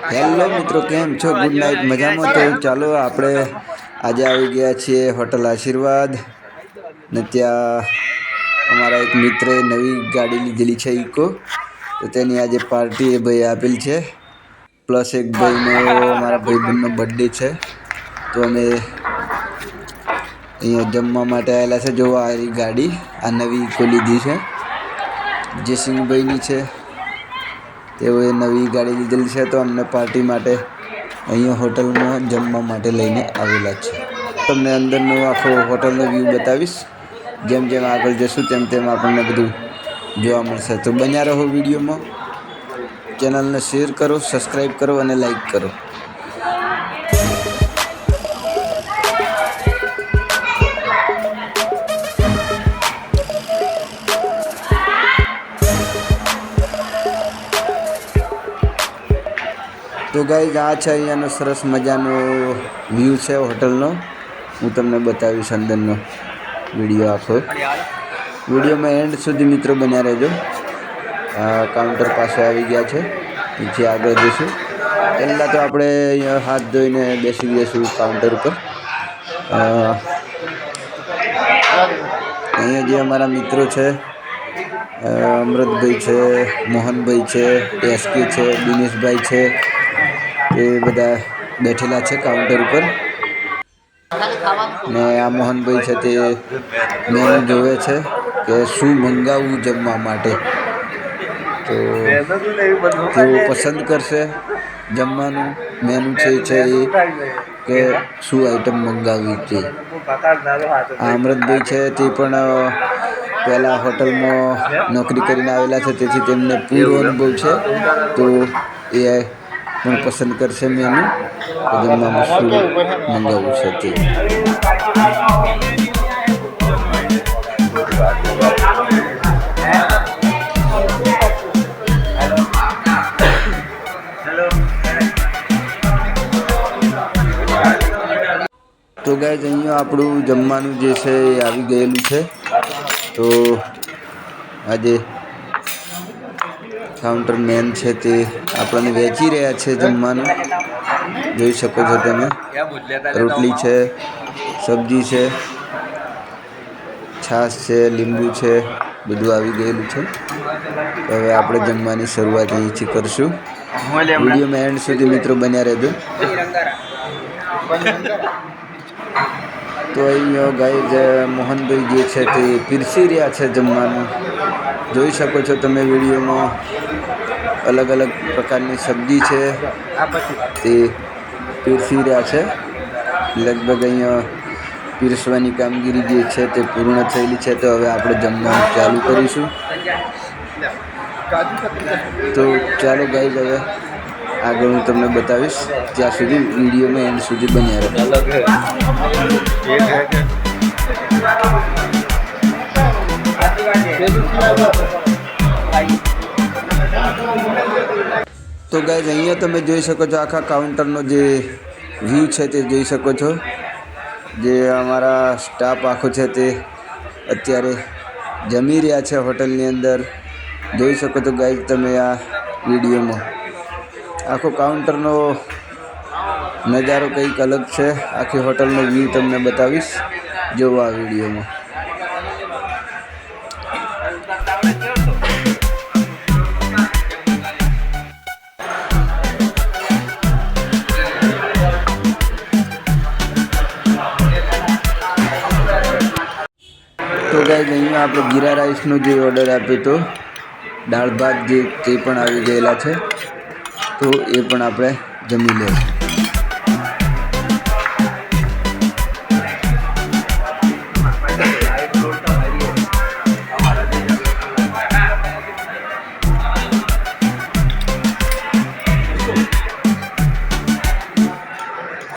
Hello મિત્રો, કેમ છો? ગુડ નાઇટ, મજામાં? તો ચાલો આપણે આજે આવી ગયા છીએ હોટલ આશીર્વાદ ને ત્યાં અમારા એક મિત્રે નવી ગાડી લીધેલી છે ઇકો, તો તેની આજે પાર્ટી એ ભાઈ આપેલ છે. પ્લસ એક ભાઈનો અમારા ભાઈબંધનો બર્થડે છે, તો અમે અહીંયા જમવા માટે આવેલા છે. જો આ ગાડી આ નવી ઇકો લીધી છે, જયસિંહભાઈની છે. તેઓએ નવી ગાડી લીધેલી છે, તો અમને પાર્ટી માટે અહીંયા હોટલમાં જમવા માટે લઈને આવેલા છે. તમને અંદરનો આખો હોટલનો વ્યૂ બતાવીશ. જેમ જેમ આગળ જશું તેમ તેમ આપણને બધું જોવા મળશે. તો બન્યા રહો વિડીયોમાં. ચેનલને શેર કરો, સબસ્ક્રાઈબ કરો અને લાઈક કરો. તો ગાઈઝ, આ છે અહીંયાનો સરસ મજાનો વ્યૂ છે હોટલનો. હું તમને બતાવીશ અંદરનો વિડીયો આખો. વિડીયોમાં એન્ડ સુધી મિત્રો બન્યા રહેજો. કાઉન્ટર પાસે આવી ગયા છે, અહીંથી આગળ જઈશું. પહેલાં તો આપણે અહીંયા હાથ ધોઈને બેસી જઈશું કાઉન્ટર ઉપર. અહીંયા જે અમારા મિત્રો છે, અમૃતભાઈ છે, મોહનભાઈ છે, એસકે છે, દિનેશભાઈ છે, એ બધા બેઠેલા છે કાઉન્ટર ઉપર. ને આ મોહનભાઈ છે તે મેનુ જોવે છે કે શું મંગાવવું જમવા માટે. તો તેઓ પસંદ કરશે જમવાનું મેનુ છે એ કે શું આઈટમ મંગાવવી તે. આ અમૃતભાઈ છે તે પણ પહેલાં હોટલમાં નોકરી કરીને આવેલા છે, તેથી તેમને પૂરો અનુભવ છે. તો એ પણ પસંદ કરશે મેનુ કે જમવામાં શું મંગાવવું છે તે. તો ગાઈઝ, અહીંયા આપણું જમવાનું જે છે એ આવી ગયેલું છે. તો આજે કાઉન્ટર મેન છે તે આપણને વેચી રહ્યા છે જમવાનું. જોઈ શકો છો તમે. રોટલી છે, સબ્જી છે, છાશ છે, લીંબુ છે, બધું આવી ગયેલું છે. તો હવે આપણે જમવાની શરૂઆત અહીંથી કરશું. વિડીયોમાં એન્ડ સુધી મિત્રો બન્યા રહેજો. તો અહીંયા ગાઈઝ મોહનભાઈ જે છે તે પીરસી રહ્યા છે જમવાનું. જોઈ શકો છો તમે વિડીયોમાં. અલગ અલગ પ્રકારની સબ્જી છે તે પીરસી રહ્યા છે. લગભગ અહીંયા પીરસવાની કામગીરી જે છે તે પૂર્ણ થયેલી છે. તો હવે આપણે જમવાનું ચાલુ કરીશું. તો ચાલો ગાઈઝ, હવે આગળ હું તમને બતાવીશ. ત્યાં સુધી વિડીયોમાં એન્ડ સુધી બન્યા રહો. તો ગાઈઝ, અહીંયા તમે જોઈ શકો છો આખા કાઉન્ટરનો જે વ્યૂ છે તે જોઈ શકો છો. જે અમારા સ્ટાફ આખો છે તે અત્યારે જમી રહ્યા છે હોટલની અંદર. જોઈ શકો છો ગાઈઝ તમે આ વિડીયોમાં. આખો કાઉન્ટરનો નજારો કંઈક અલગ છે. આખી હોટલનો વ્યૂ તમને બતાવીશ. જોવો આ વિડીયોમાં. તો ગાઈઝ, અહીંયા આપણે જીરા રાઈસનો જે ઓર્ડર આપ્યો હતો, દાળ ભાત જે તે પણ આવી ગયેલા છે. તો એ પણ આપણે જમી લઈશું.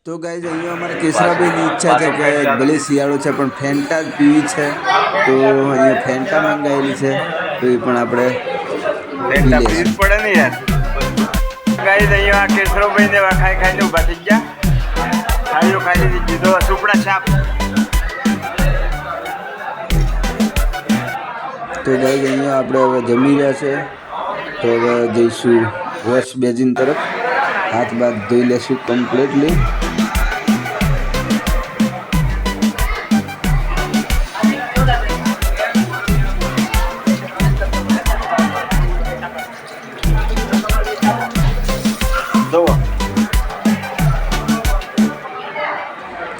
તો ગાઈઝ, અહીંયા અમારે કેશરાભાઈની ઈચ્છા છે કે ભલે શિયાળો છે પણ ફેન્ટા જ પીવી છે. તો અહીંયા ફેન્ટા મંગાવેલી છે, તો એ પણ આપણે પી લઈશું. પડે ને યાર. ગાઈઝ, અહીંયા કેશરાભાઈને ખાઈ ખાઈને ઊભા થઈ ગયા. ખાઈ લીધી, દીધો સુપડા છાપ. તો ગાઈઝ, અહીંયા આપણે હવે જમી રહ્યા છે. તો હવે જઈશું વોશ બેઝિન તરફ. હાથ બાથ ધોઈ લેશું કમ્પ્લીટલી.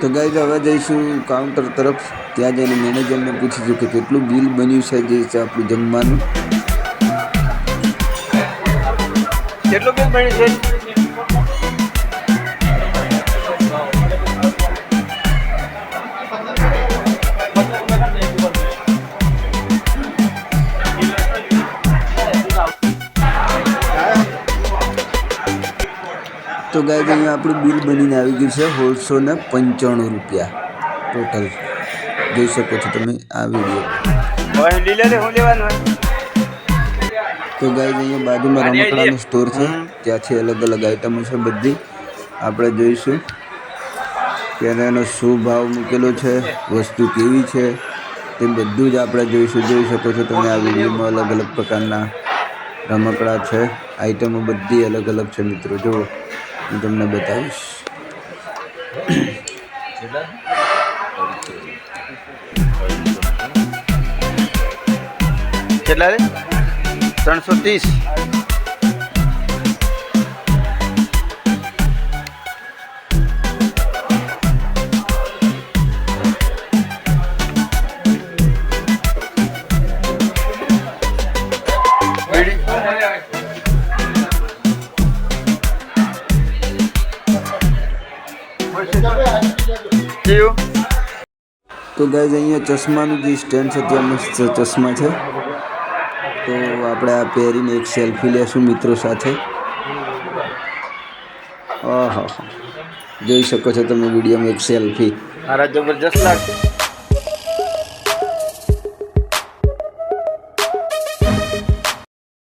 તો ગાઈઝ હવે જઈશું કાઉન્ટર તરફ. ત્યાં જઈને મેનેજરને પૂછીશું કે કેટલું બિલ બન્યું છે જે છે આપણું જમવાનું. કેટલું બિલ બન્યું છે? તો ગાઈઝ અહીંયા આપણું બિલ બનીને આવી ગયું છે 1695 રૂપિયા ટોટલ. જોઈ શકો છો તમે આ વિડીયો. શું લેવાનું હોય? તો ગાઈઝ અહીંયા બાજુમાં રમકડાનો સ્ટોર છે, ત્યાંથી અલગ અલગ આઈટમો છે બધી. આપણે જોઈશું કે એનો શું ભાવ મૂકેલો છે, વસ્તુ કેવી છે તે બધું જ આપણે જોઈશું. જોઈ શકો છો તમે આ વિડીયોમાં અલગ અલગ પ્રકારના રમકડા છે, આઈટમો બધી અલગ અલગ છે મિત્રો. જુઓ, હું તમને બતાવીશ. કેટલા રે? 330. તો ગાઈઝ અહીંયા ચશ્માનું જે સ્ટેન્ડ છે ત્યાં મસ્ત ચશ્મા છે. તો આપણે આ પહેરીને એક સેલ્ફી લેશું મિત્રો સાથે. આહા, જોઈ શકો છો તમે વિડીયોમાં એક સેલ્ફી. જબરજસ્ત લાગશે.